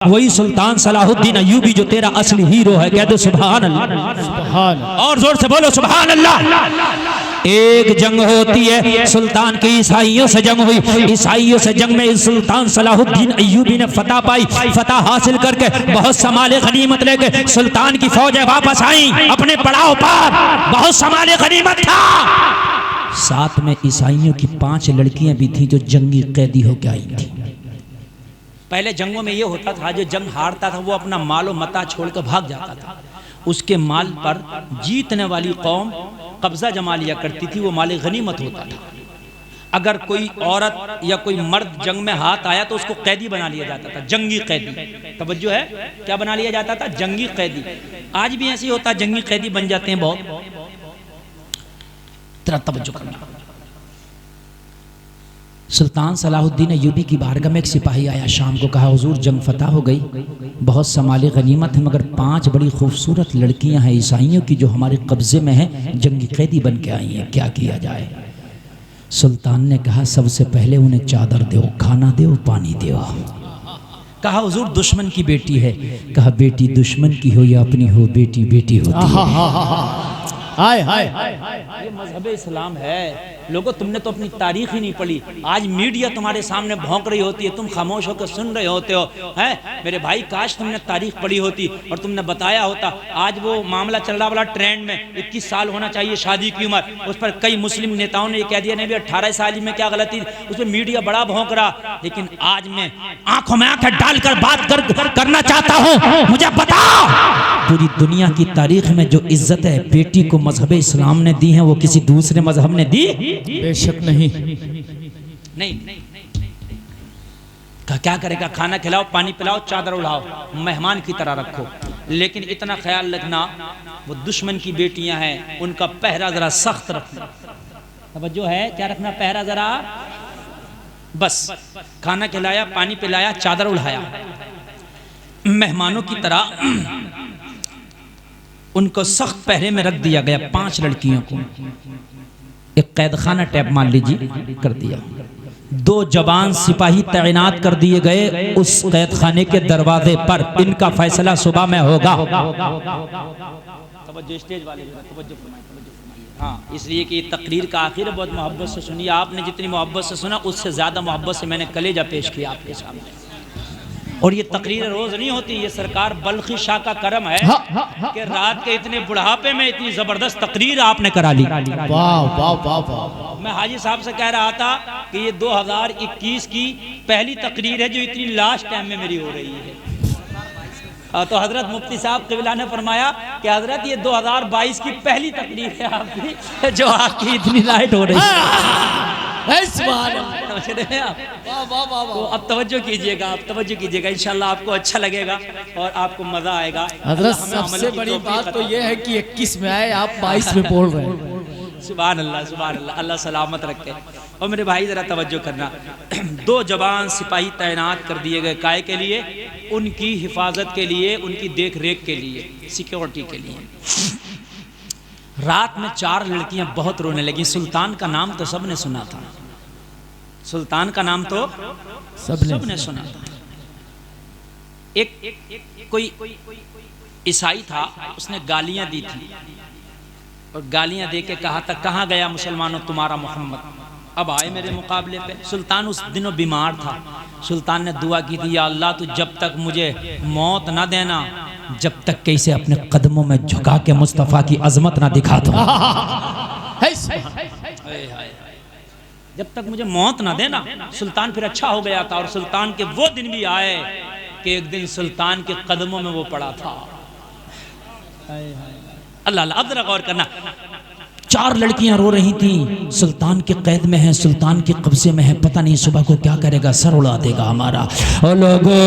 वही सुल्तान सलाहुद्दीन अय्यूबी जो तेरा असली हीरो है। कह दो सुभान अल्लाह, और जोर से बोलो सुभान अल्लाह। एक जंग होती है, सुल्तान की ईसाइयों से जंग हुई। ईसाइयों से जंग में सुल्तान सलाहुद्दीन अय्यूबी ने फतह पाई। फतह हासिल करके बहुत समाले गनीमत लेके सुल्तान की फौजें वापस आई अपने पड़ाव पर। बहुत समाले गनीमत था। साथ में ईसाइयों की 5 लड़कियां भी थी जो जंगी कैदी होकर आई थी। पहले जंगों में ये होता था, जो जंग हारता था वो अपना मालो मता छोड़कर भाग जाता था। उसके माल पर जीतने वाली कौम कब्जा जमा लिया करती थी, वो माल गनीमत होता था। अगर कोई औरत या कोई मर्द जंग में हाथ आया तो उसको कैदी बना लिया जाता था, जंगी कैदी। तवज्जो है, क्या बना लिया जाता था? जंगी कैदी। आज भी ऐसे ही होता है, जंगी कैदी बन जाते हैं बहुत। तेरा तवज्जो करना। सुल्तान सलाहुद्दीन अय्यूबी की बारगाह में एक सिपाही आया शाम को, कहा हुजूर जंग फतह हो गई, बहुत समाले गनीमत है, मगर 5 बड़ी खूबसूरत लड़कियां हैं ईसाइयों की जो हमारे कब्जे में हैं, जंगी कैदी बन के आई हैं, क्या किया जाए? सुल्तान ने कहा सबसे पहले उन्हें चादर दो, खाना दो, पानी दो। कहा हुजूर दुश्मन की बेटी है। कहा बेटी दुश्मन की हो या अपनी हो, बेटी बेटी होती है। हाय हाय ये मजहब इस्लाम है। लोगों तुमने तो अपनी तारीख ही नहीं पढ़ी। आज मीडिया तुम्हारे सामने भौंक रही होती है, तुम खामोश होकर सुन रहे होते हो। हैं मेरे भाई, काश तुमने तारीख पढ़ी होती और तुमने बताया होता। आज वो मामला चल रहा वाला ट्रेंड में 21 साल होना चाहिए शादी की उम्र, उस पर कई मुस्लिम नेताओं ने ये कह दिया नहीं भी 18 साल में क्या गलती, उस पर मीडिया बड़ा भौंक रहा। लेकिन आज मैं आंखों में आंखें डालकर बात करना चाहता हूँ। मुझे बताओ, पूरी दुनिया की तारीख में जो इज्जत है बेटी को मजहब इस्लाम ने दी है, वो किसी दूसरे मजहब ने दी? बेशक नहीं। क्या करेगा? खाना खिलाओ, पानी पिलाओ, चादर उड़ाओ, मेहमान की तरह रखो। लेकिन इतना ख्याल रखना, वो दुश्मन की बेटियां हैं, उनका पहरा जरा सख्त रखना। तवज्जो है, क्या रखना? पहरा जरा। बस खाना खिलाया, पानी पिलाया, चादर उड़ाया, मेहमानों की तरह उनको सख्त पहरे में रख दिया गया। 5 लड़कियों को एक कैद खाना टैप मान लीजिए कर दिया। 2 जवान सिपाही तैनात कर दिए गए उस कैद खाने के दरवाजे पर। इनका फैसला सुबह में होगा। स्टेज वाले हाँ, इसलिए कि तकरीर का आखिर बहुत मोहब्बत से सुनिए। आपने जितनी मोहब्बत से सुना उससे ज्यादा मोहब्बत से मैंने कलेजा पेश किया आपके सामने। और ये तकरीर रोज नहीं होती, ये सरकार बल्खी शाह का करम है कि रात के इतने बुढ़ापे में इतनी जबरदस्त तकरीर आपने करा ली। वाह वाह वाह वाह। मैं हाजी साहब से कह रहा था कि ये 2021 की पहली तकरीर है जो इतनी लास्ट टाइम में मेरी हो रही है। तो हजरत मुफ्ती साहब क़िबला ने फरमाया कि हजरत ये 2022 की पहली तकरीर है आपकी जो आपकी इतनी लाइट हो रही है। तो अब तवज्जो कीजिएगा, आप तवज्जो कीजिएगा, इंशाल्लाह आपको अच्छा लगेगा और आपको मजा आएगा। हज़रत सबसे बड़ी बात तो ये है कि 21 में आए, आप 22 में बोल रहे हैं। सुभान अल्लाह, सुभान अल्लाह, अल्लाह सलामत रखे। और मेरे भाई जरा तवज्जो करना, 2 जवान सिपाही तैनात कर दिए गए, काय के लिए? उनकी हिफाजत के लिए, उनकी देख रेख के लिए, सिक्योरिटी के लिए। रात में 4 लड़कियां बहुत रोने लगी। सुल्तान का नाम तो सबने सुना था, सुल्तान का नाम तो सबने सुना था। एक कोई ईसाई था, उसने गालियां दी थी और गालियां दे के कहा था कहाँ गया मुसलमानों तुम्हारा मोहम्मद? अब आए मेरे मुकाबले पे। सुल्तान उस दिनों बीमार था। सुल्तान ने दुआ की थी, या अल्लाह तू जब तक मुझे मौत ना देना, जब तक कैसे अपने कदमों में झुका के मुस्तफ़ा की अजमत ना दिखा दो। जब तक मुझे मौत ना देना। सुल्तान फिर अच्छा हो गया था और सुल्तान के वो दिन भी आए कि एक दिन सुल्तान के कदमों में वो पड़ा था। अल्लाह अल्लाह। अब जरा गौर करना, 4 लड़कियां रो रही थी, सुल्तान के कैद में हैं, सुल्तान के कब्जे में हैं, पता नहीं सुबह को क्या करेगा, सर उड़ा देगा हमारा। और लोगों,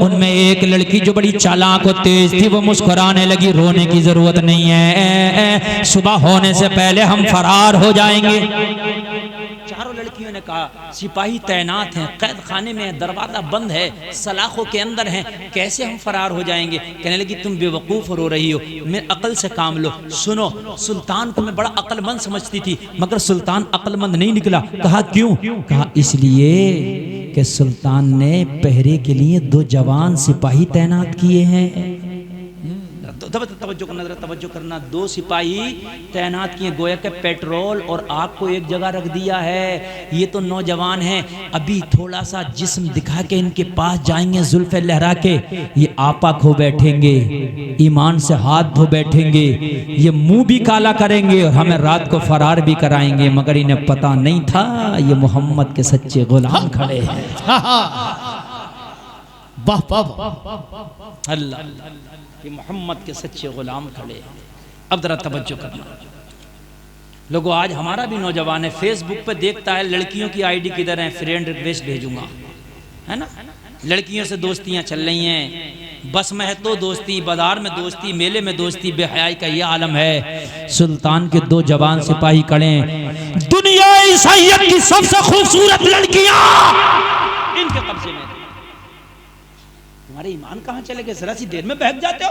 उनमें एक लड़की जो बड़ी चालाक और तेज थी, वो मुस्कुराने लगी, रोने की जरूरत नहीं है, सुबह होने से पहले हम फरार हो जाएंगे। 4 लड़कियों ने कहा सिपाही तैनात हैं, कैद खाने में, दरवाजा बंद है, सलाखों के अंदर हैं, कैसे हम फरार हो जाएंगे? कहने लगी तुम बेवकूफ रो रही हो, मैं अकल से काम लो। सुनो, सुल्तान को मैं बड़ा अक्लमंद समझती थी, मगर सुल्तान अक्लमंद नहीं निकला। कहा क्यों? कहा इसलिए कि सुल्तान ने पहरे के लिए 2 जवान सिपाही तैनात किए हैं। तवज्जो करना, जरा तवज्जो करना। 2 सिपाही तैनात किए, गोया के पेट्रोल और आग को एक जगह रख दिया है। ये तो नौजवान हैं, अभी थोड़ा सा जिस्म दिखा के इनके पास जाएंगे, जुल्फे लहरा के ये आपा खो बैठेंगे, ईमान से हाथ धो बैठेंगे, ये मुंह भी काला करेंगे और हमें रात को फरार भी कराएंगे। मगर इन्हें पता नहीं था ये मोहम्मद के सच्चे गुलाम खड़े हैं। वाह वाह अल्लाह, कि मोहम्मद के सच्चे गुलाम खड़े हैं। अब जरा तवज्जो करना लोगों, आज हमारा भी नौजवान है, फेसबुक पे देखता है लड़कियों की आईडी किधर है, फ्रेंड रिक्वेस्ट भेजूंगा, है ना। लड़कियों से दोस्तियां चल रही हैं, बस में है तो दोस्ती, बाजार में दोस्ती, मेले में दोस्ती, बेहयाई का यह आलम है। सुल्तान के 2 जवान सिपाही खड़े हैं, दुनिया ईसाइयत की सबसे खूबसूरत लड़कियां इनके कब्जे में। तुम्हारे ईमान कहाँ चले गए, जरा सी देर में बहक जाते हो।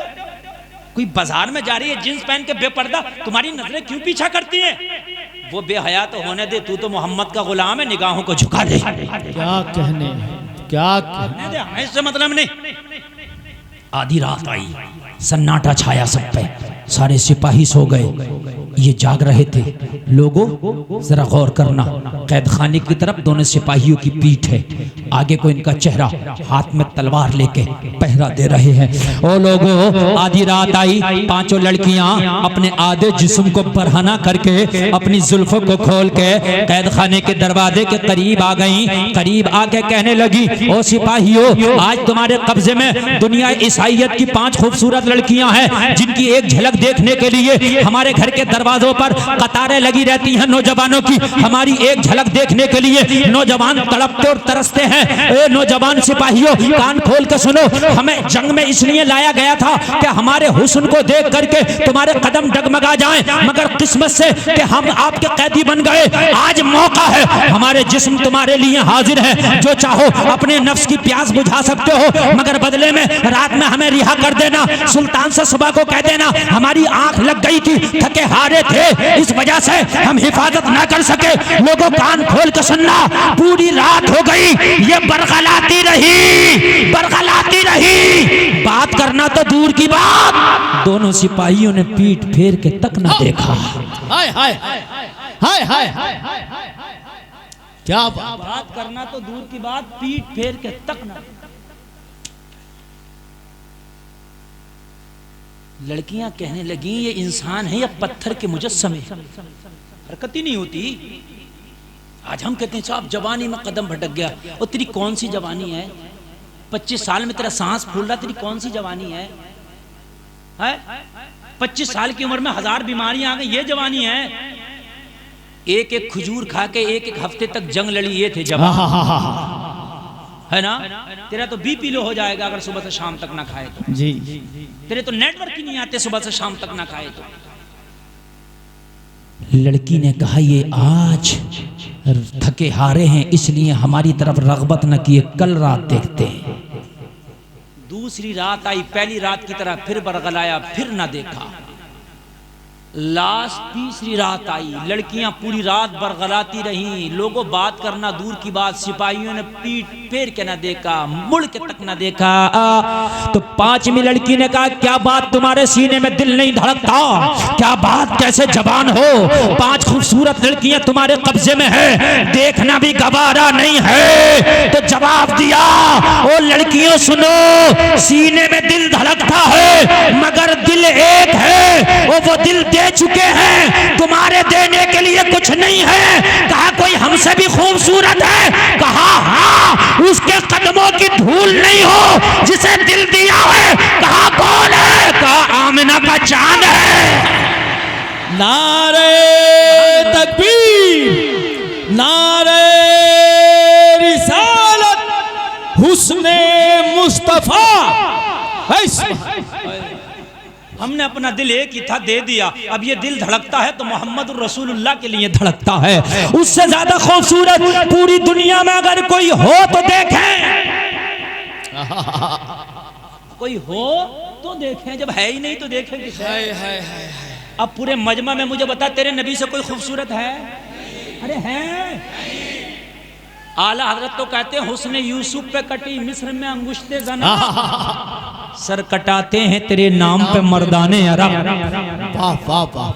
कोई बाजार में जा रही है जींस पहन के बेपर्दा, तुम्हारी नजरें क्यों पीछा करती हैं? वो बेहया तो होने दे, तू तो मोहम्मद का गुलाम है, निगाहों को झुका दे। क्या कहने, क्या कहने दे, हमें इससे मतलब नहीं। आधी रात आई, सन्नाटा छाया सब पे, सारे सिपाही सो गए, ये जाग रहे थे। लोगों जरा गौर करना, कैद खाने की तरफ दोनों सिपाहियों की पीठ है, आगे को इनका चेहरा, हाथ में तलवार लेके पहरा दे रहे हैं। ओ लोगों, आधी रात आई, 5 लड़कियां अपने आधे जिस्म को बरहना करके अपनी जुल्फों को खोल के कैद खाने के दरवाजे के करीब आ गई। करीब आके कहने लगी, ओ सिपाहियों, आज तुम्हारे कब्जे में दुनिया ईसाइयत की 5 खूबसूरत लड़कियां हैं, जिनकी एक झलक देखने के लिए हमारे घर के दरवाजों पर कतारें लगी रहती हैं नौजवानों की। हमारी एक झलक देखने के लिए नौजवान तड़पते और तरसते हैं। ए नौजवान सिपाहियों, कान खोल के सुनो, हमें जंग में इसलिए लाया गया था कि हमारे हुस्न को देख करके तुम्हारे कदम डगमगा जाएं, मगर किस्मत से कि हम आपके कैदी बन गए। आज मौका है, हमारे जिस्म तुम्हारे लिए हाजिर है, जो चाहो अपने नफ्स की प्यास बुझा सकते हो, मगर बदले में रात में हमें रिहा कर देना। सुल्तान से सुबह को कह देना हमारी आंख लग गई थी, थके हारे थे, इस वजह से हम हिफाजत ना कर सके। लोगों कान खोल के सुनना, पूरी रात हो गई, ये बरगलाती रही, बरगलाती रही, बात करना तो दूर की बात। दोनों सिपाहियों ने पीठ फेर के तक ना देखा। हाय हाय हाय हाय हाय, क्या बात करना तो दूर की बात, पीठ फेर के तक ना। लड़कियां कहने लगी, ये इंसान है या पत्थर के मुजस्समे, हरकत ही नहीं होती। आज हम कहते हैं साहब जवानी में कदम भटक गया, और तेरी कौन सी जवानी है? 25 साल में तेरा सांस फूल रहा, तेरी कौन सी जवानी है? 25 साल की उम्र में 1000 बीमारियां आ गई, ये जवानी है? एक एक खजूर खा के एक हफ्ते तक जंग लड़ी, ये थे जवान, है ना। तेरा तो बीपी लो हो जाएगा अगर सुबह से शाम तक ना खाए तो। जी, तेरे तो नेटवर्क ही नहीं आते सुबह से शाम तक ना खाए तो। लड़की ने कहा, ये आज थके हारे हैं इसलिए हमारी तरफ रगबत न किए, कल रात देखते हैं। दूसरी रात आई, पहली रात की तरह फिर बरगलाया, फिर ना देखा। लास्ट तीसरी रात आई, लड़कियां पूरी रात बरगलाती रहीं। लोगों बात करना दूर की बात, सिपाहियों ने पीठ फेर के ना देखा, मुड़ के तक ना देखा। तो 5वीं लड़की ने कहा, क्या बात तुम्हारे सीने में दिल नहीं धड़कता? क्या बात, कैसे जवान हो? 5 खूबसूरत लड़कियां तुम्हारे कब्जे में है, देखना भी गवारा नहीं है। तो जवाब दिया, ओ लड़कियों सुनो, सीने में दिल धड़कता है मगर दिल एक है, वो दिल दे चुके हैं, तुम्हारे देने के लिए कुछ नहीं है। कहा कोई हमसे भी खूबसूरत है? कहा हाँ, उसके कदमों की धूल नहीं हो जिसे दिल दिया है। कहा कौन है? कहा आमिना का चांद है। नारे तकबीर, नारे रिसालत, हुस्ने मुस्तफा। हमने अपना दिल एक ही था, दे दिया। अब ये दिल धड़कता है तो मोहम्मद रसूलुल्लाह के लिए धड़कता है। उससे ज्यादा खूबसूरत पूरी दुनिया में अगर कोई हो तो देखें, कोई हो तो देखें, जब है ही नहीं तो देखें किसे? अब पूरे मजमा में मुझे बता, तेरे नबी से कोई खूबसूरत है? अरे है, आला हजरत तो कहते हैं हुस्न यूसुफ पे कटी मिस्र में अंगुश्ते ज़ना, सर कटाते हैं तेरे नाम पे मर्दाने अरब। वाह वाह वाह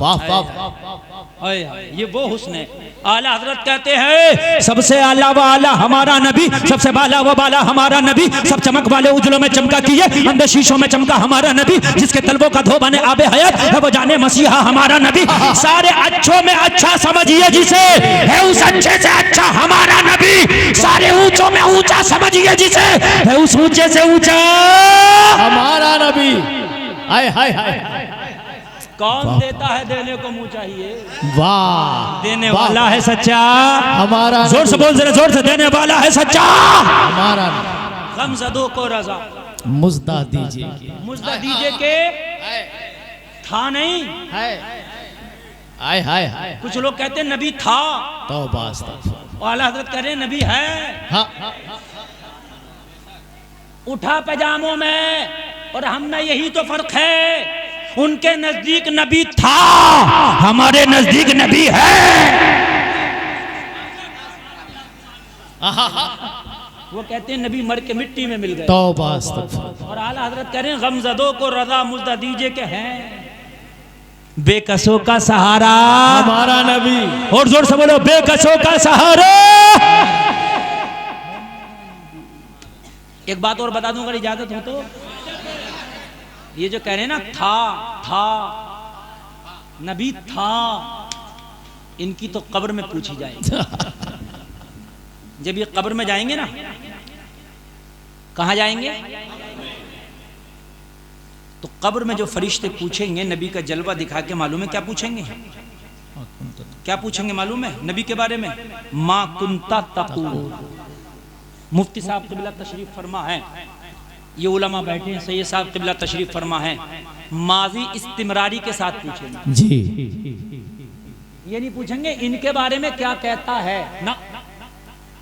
वाह वाह, ये वो हुस्न है। आला हजरत कहते हैं सबसे आला व आला हमारा नबी, सबसे बाला व बाला हमारा नबी, सब चमक वाले उजलों में चमका किए अंदर शीशों में चमका हमारा नबी, जिसके तलबों का धोबा ने आबे हयात है वो जाने मसीहा हमारा नबी। सारे अच्छों में अच्छा समझिए जिसे, है उस अच्छे से अच्छा हमारा नबी। सारे ऊंचों में ऊंचा समझिए जिसे, है उस ऊंचे से ऊंचा हमारा नबी। हाय हाय हाय, कौन देता है देने को मुंह चाहिए, वाह देने वाला है सच्चा हमारा। जोर से बोल, जरा जोर से, देने वाला है सच्चा हमारा। गमज़दों को रजा मुज़दा दीजिए, मुज़दा दीजिए के था नहीं। हाय हाय हाय, कुछ लोग कहते हैं नबी था, तौबा अस्तगफिर। और आला हज़रत कह रहे हैं नबी है। हाँ, उठा पैजामों में और हम में यही तो फर्क है। उनके नजदीक नबी था, हमारे नजदीक नबी है। वो कहते हैं नबी मर के मिट्टी में मिल गए। तौबा अस्तगफिर। और आला हजरत कह रहे हैं गमज़दों को रज़ा मुज़दा दीजिए के हैं बेकसों का सहारा हमारा नबी। और जोर से बोलो, बेकसों का सहारा। एक बात और बता दूं अगर इजाजत हो तो, ये जो कह रहे हैं ना था नबी था, इनकी तो कब्र में पूछी जाएगी। जब ये कब्र में जाएंगे ना, कहां जाएंगे, तो कब्र में जो फरिश्ते पूछेंगे नबी का जलवा दिखा के, मालूम है क्या पूछेंगे, क्या पूछेंगे मालूम है नबी के बारे में, मा कुंता तक़ूल। मुफ्ती साहब क़िबला तशरीफ फरमा है, ये उलमा बैठे हैं, सैयद साहब क़िबला तशरीफ फरमा है, माजी इस्तिमरारी के साथ पूछेंगे जी। ये नहीं पूछेंगे इनके बारे में क्या कहता है ना।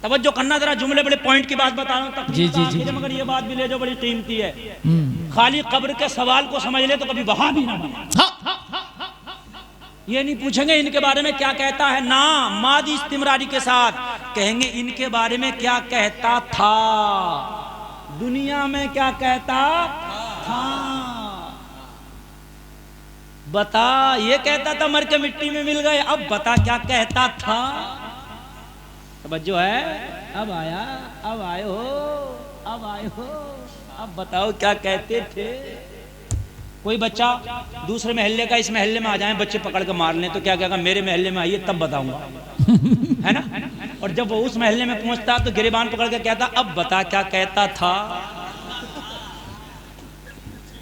तवज्जो करना जरा, जुमले बड़े पॉइंट की बात बता रहा हूँ, जी जी जी, मगर ये बात भी ले जो बड़ी कीमती है। खाली कब्र के सवाल को समझ ले तो कभी वहां भी ना बने। ये नहीं पूछेंगे इनके बारे में क्या कहता है ना, मादी इस्तिमरारी के साथ कहेंगे इनके बारे में क्या कहता था, दुनिया में क्या कहता था, बता। ये कहता था मर के मिट्टी में मिल गए, अब बता क्या कहता था। तवज्जो है, अब आया, अब आए हो, अब आए हो, अब बताओ क्या कहते थे। कोई बच्चा दूसरे महल्ले का इस महल्ले में आ जाए, बच्चे पकड़ के मार लें तो क्या कहेगा, मेरे महल्ले में आइए तब बताऊंगा, है ना। और जब वो उस महल्ले में पहुंचता तो गिरेबान पकड़ के कहता, अब बता क्या कहता था।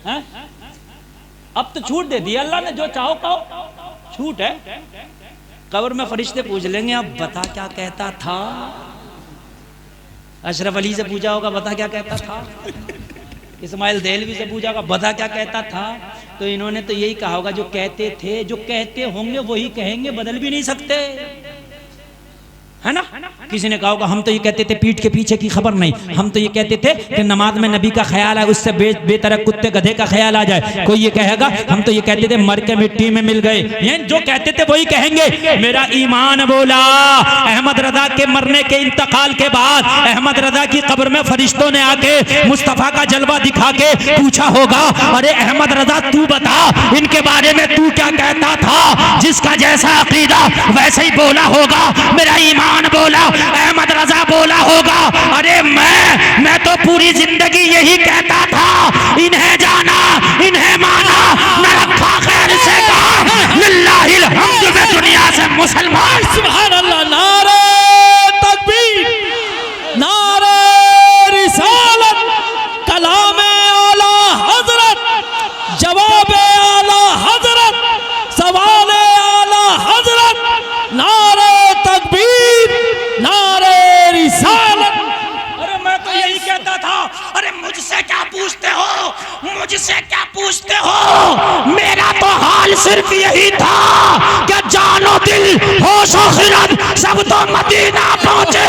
है? अब तो छूट दे दी अल्लाह ने, जो चाहो कहो, छूट है। कब्र में फरिश्ते पूछ लेंगे, अब बता क्या कहता था। अशरफ अली से पूछा होगा, बता क्या कहता था। इस्माइल देहलवी से पूछा होगा, बता क्या कहता था। तो इन्होंने तो यही कहा होगा जो कहते थे, जो कहते होंगे वही कहेंगे, बदल भी नहीं सकते, है ना। किसी ने कहा होगा हम तो ये कहते थे पीठ के पीछे की खबर नहीं, हम तो ये कहते थे कि नमाज में नबी का ख्याल है, उससे बेतरक कुत्ते गधे का ख्याल आ जाए। कोई ये कहेगा हम तो ये कहते थे मर के मिट्टी में मिल गए। ये जो कहते थे वही कहेंगे। मेरा ईमान बोला, अहमद रजा के मरने के इंतकाल के बाद अहमद रजा की कब्र में फरिश्तों ने आके मुस्तफा का जलवा दिखा के पूछा होगा, अरे अहमद रजा तू बता इनके बारे में तू क्या कहता था। जिसका जैसा अकीदा वैसे ही बोला होगा। मेरा ईमान बोला, अहमद रजा बोला होगा, अरे मैं तो पूरी जिंदगी यही कहता था, इन्हें जाना इन्हें माना, न रखा खैर से काम, लिल्लाहिल हम्द में दुनिया से मुसलमान। सुभान अल्लाह, नारे तकबीर, नारे रिसालत, कलामे आला हजरत, जवाबे आला हजरत, सवाले आला हजरत, नारे तकबीर, नारे रिसालत। अरे मैं तो यही कहता था। अरे मुझसे क्या पूछते हो, मुझसे क्या पूछते हो। मेरा तो हाल सिर्फ यही था कि जानो दिल होशो खिरद सब तो मदीना पहुंचे,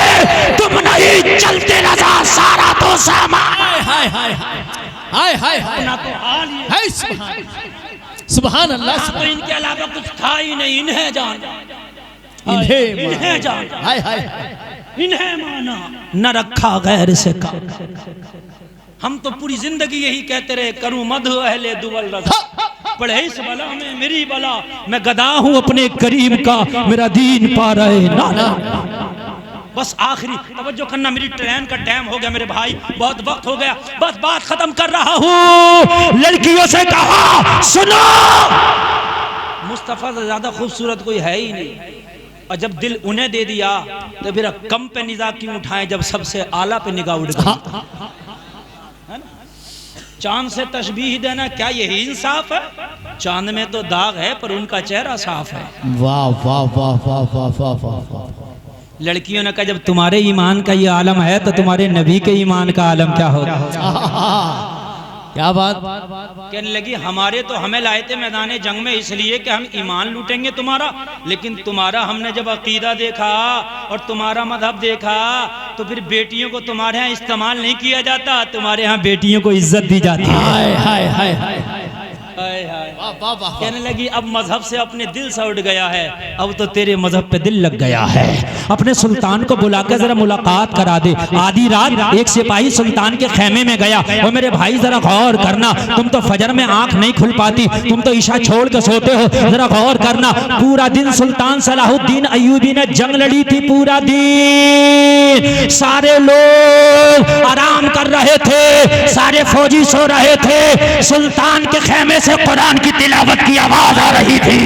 तुम नहीं चलते रजा सारा तो सामान। हाय हाय हाय हाय हाय हाय, ना तो हाल ये हाय सुभान अल्लाह। तो इनके अलावा कुछ था ही नहीं, इन्हें जान, इन्हें इन्हें जान। हाय हाय इन्हें माना न रखा गैर से का। हम तो पूरी जिंदगी यही कहते रहे, करूं मधु अहले दुवल रज़ा, पढ़े इस बला में मेरी बला, मैं गदा हूं अपने करीम का, मेरा दीन पा रहे ना। बस आखिरी तवज्जो करना, मेरी ट्रेन का टाइम हो गया मेरे भाई, बहुत वक्त हो गया, बस बात खत्म कर रहा हूं। लड़कियों से कहा सुनो, मुस्तफा से ज्यादा खूबसूरत कोई है ही नहीं, और जब दिल उन्हें दे दिया तो फिर कम पे निगाह क्यों उठाएं जब सबसे आला पे निगाह उड़ गई, है ना। चांद से तशबीह देना क्या यही इंसाफ है? चांद में तो दाग है पर उनका चेहरा साफ है। वाह वाह वाह वाह वाह वाह वाह वाह। लड़कियों ने कहा जब तुम्हारे ईमान का ये आलम है तो तुम्हारे नबी के ईमान का आलम क्या होगा? क्या बात। कहने लगी हमारे तो हमें लाए थे मैदान जंग में इसलिए कि हम ईमान लूटेंगे तुम्हारा, लेकिन तुम्हारा हमने जब अकीदा देखा और तुम्हारा मजहब देखा तो फिर बेटियों को तुम्हारे यहाँ इस्तेमाल नहीं किया जाता, तुम्हारे यहाँ बेटियों को इज्जत दी जाती है। हाय हाय हाय हाय हाय। कहने लगी अब मजहब से अपने दिल से उठ गया है, अब तो तेरे मजहब पे दिल लग गया है। अपने सुल्तान को बुलाकर जरा मुलाकात करा दे। आधी रात एक सिपाही सुल्तान के खेमे में गया, और मेरे भाई जरा गौर करना, तुम तो फजर में आंख नहीं खुल पाती, तुम तो ईशा छोड़ के सोते हो, जरा गौर करना। पूरा दिन सुल्तान सलाहुद्दीन अय्यूबी ने जंग लड़ी थी, पूरा दिन सारे लोग आराम कर रहे थे, सारे फौजी सो रहे थे, सुल्तान के खेमे से कुरान की तिलावत की आवाज आ रही थी।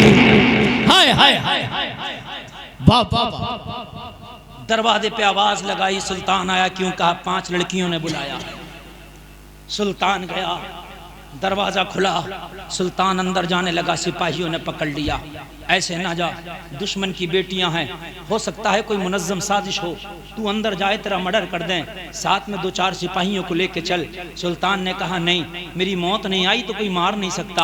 हाय हाय हाय हाय। वाह वाह। दरवाजे पे आवाज लगाई, सुल्तान आया, क्यों कहा 5 लड़कियों ने बुलाया। सुल्तान गया, दरवाजा खुला, सुल्तान अंदर जाने लगा, सिपाहियों ने पकड़ लिया, ऐसे ना जा, दुश्मन की बेटियां हैं, हो सकता है कोई मुनज्जम साजिश हो, तू अंदर जाए तेरा मर्डर कर दें, साथ में 2-4 सिपाहियों को लेके चल। सुल्तान ने कहा नहीं, मेरी मौत नहीं आई तो कोई मार नहीं सकता,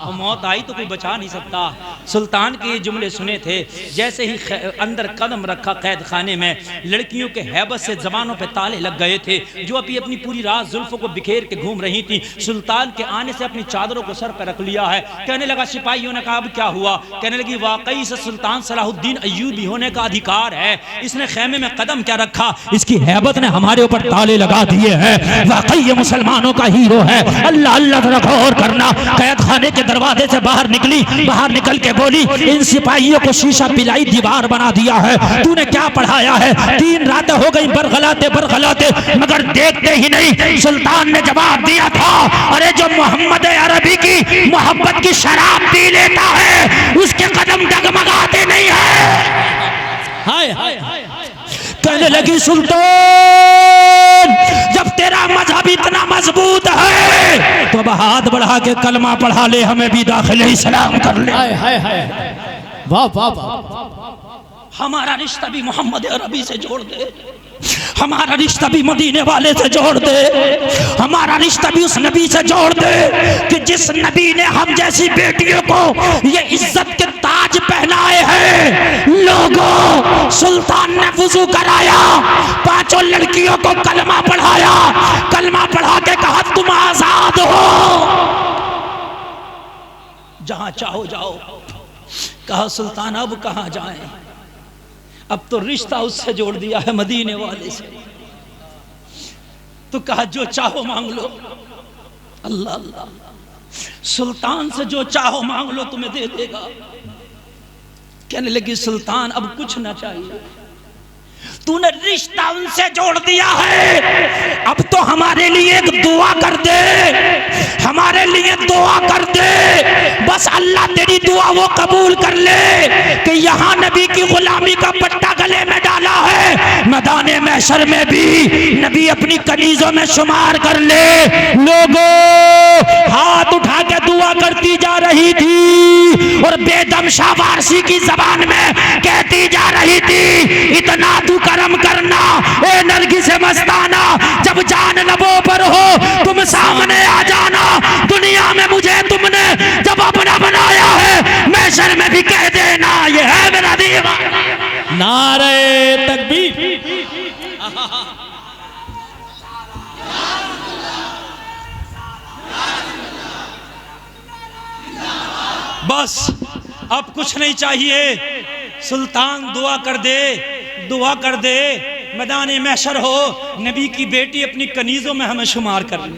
और मौत आई तो कोई बचा नहीं सकता। सुल्तान के ये जुमले सुने थे, जैसे ही अंदर कदम रखा कैद खाने में, लड़कियों के हैबत से जबानों पे ताले लग गए थे, जो अभी अपनी पूरी रात जुल्फों को बिखेर के घूम रही थी। सुल्तान के आने से अपनी चादरों को सर पर रख लिया है। कहने लगा, सिपाहियों ने कहा अब क्या हुआ? कहने लगी वाकई से सुल्तान सलाहुद्दीन अय्यूबी होने का अधिकार है, इसने खेमे में कदम क्या रखा, इसकी हैबत ने हमारे ऊपर ताले लगा दिए हैं, वाकई ये मुसलमानों का हीरो है। अल्लाह अल्लाह जरा गौर करना। कैद खाने के दरवाजे से बाहर निकली, बाहर निकल के बोली, इन सिपाहियों को शीशा पिलाई दीवार बना दिया है, तूने क्या पढ़ाया है? 3 रातें हो गई बरगलाते बरगलाते, मगर देखते ही नहीं। सुल्तान ने जवाब दिया था, अरे जो मोहम्मद अरबी की मोहब्बत की शराब पी लेता है उसके कदम डगमगाते नहीं है। हाय हाय हाय। कहने लगी सुल्तान, जब तेरा मजहब इतना मजबूत है तो अब हाथ बढ़ा के कलमा पढ़ा ले, हमें भी दाखिले इस्लाम कर ले। हाय हाय हाय। वाह वाह वाह। हमारा रिश्ता भी मोहम्मद अरबी से जोड़ दे, हमारा रिश्ता भी मदीने वाले से जोड़ दे, हमारा रिश्ता भी उस नबी से जोड़ दे कि जिस नबी ने हम जैसी बेटियों को ये इज्जत के ताज पहनाए हैं। लोगों, सुल्तान ने वुजू कराया, 5 लड़कियों को कलमा पढ़ाया, कलमा पढ़ा के कहा तुम आजाद हो, जहां चाहो जाओ। कहा सुल्तान अब कहां जाएं, अब तो रिश्ता उससे जोड़ दिया है मदीने वाले से, तो कहा जो चाहो मांग लो। अल्लाह अल्लाह, सुल्तान से जो चाहो मांग लो तुम्हें दे देगा। कहने लगी सुल्तान अब कुछ ना चाहिए, तूने रिश्ता उनसे जोड़ दिया है, अब तो हमारे लिए एक दुआ कर दे, हमारे लिए दुआ कर दे, बस अल्लाह तेरी दुआ वो कबूल कर ले कि यहाँ नबी की गुलामी का पट्टा गले में डाला है, मैदाने महशर में भी नबी अपनी कनीजों में शुमार कर ले। लोगों, हाथ उठा के दुआ करती जा रही थी और बेदम शाह वारसी की जबान में कहती जा रही थी, इतना तू करम करना ए नरगिस मस्ताना, जब जान लबों पर हो तुम सामने आ जाना, दुनिया में मुझे तुमने जब अपना बनाया है, महशर में भी कह देना ये है मेरा दीवाना। नारे तकबीर। बस अब कुछ नहीं चाहिए, सुल्तान दुआ कर दे, दुआ कर दे, मैदान महशर हो, नबी की बेटी अपनी कनीजों में हमें शुमार कर ले,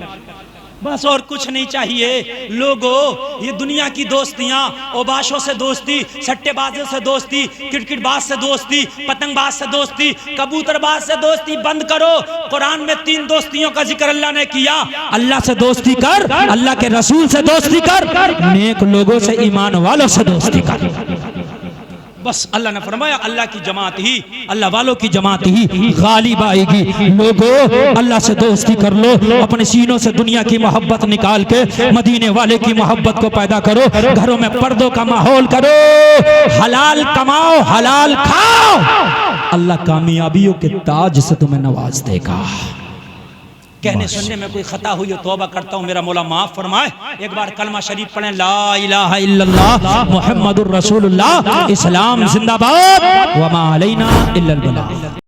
बस और कुछ नहीं चाहिए। लोगों, ये दुनिया की दोस्तियां, ओबाशों से दोस्ती, सट्टेबाजों से दोस्ती, क्रिकेटबाज से दोस्ती, पतंगबाज से दोस्ती, कबूतरबाज से दोस्ती बंद करो। कुरान में 3 दोस्तियों का जिक्र अल्लाह ने किया। अल्लाह से दोस्ती कर, अल्लाह के रसूल से दोस्ती कर, नेक लोगों से, ईमान वालों से दोस्ती कर। बस अल्लाह ने फरमाया अल्लाह की जमात ही, अल्लाह वालों की जमात ही गालिब आएगी। लोगों, अल्लाह से दोस्ती कर लो, अपने सीनों से दुनिया की मोहब्बत निकाल के मदीने वाले की मोहब्बत को पैदा करो। घरों में पर्दों का माहौल करो, हलाल कमाओ, हलाल खाओ। अल्लाह कामयाबियों के ताज से तुम्हें नवाज देगा। कहने सुनने में कोई खता हुई हो तौबा करता हूँ, मेरा मौला माफ फरमाए। एक बार कलमा शरीफ पढ़ें, ला इलाहा इल्लल्लाह मुहम्मदुर रसूलुल्लाह। इस्लाम जिंदाबाद, व मा अलैना इल्लल बलाग।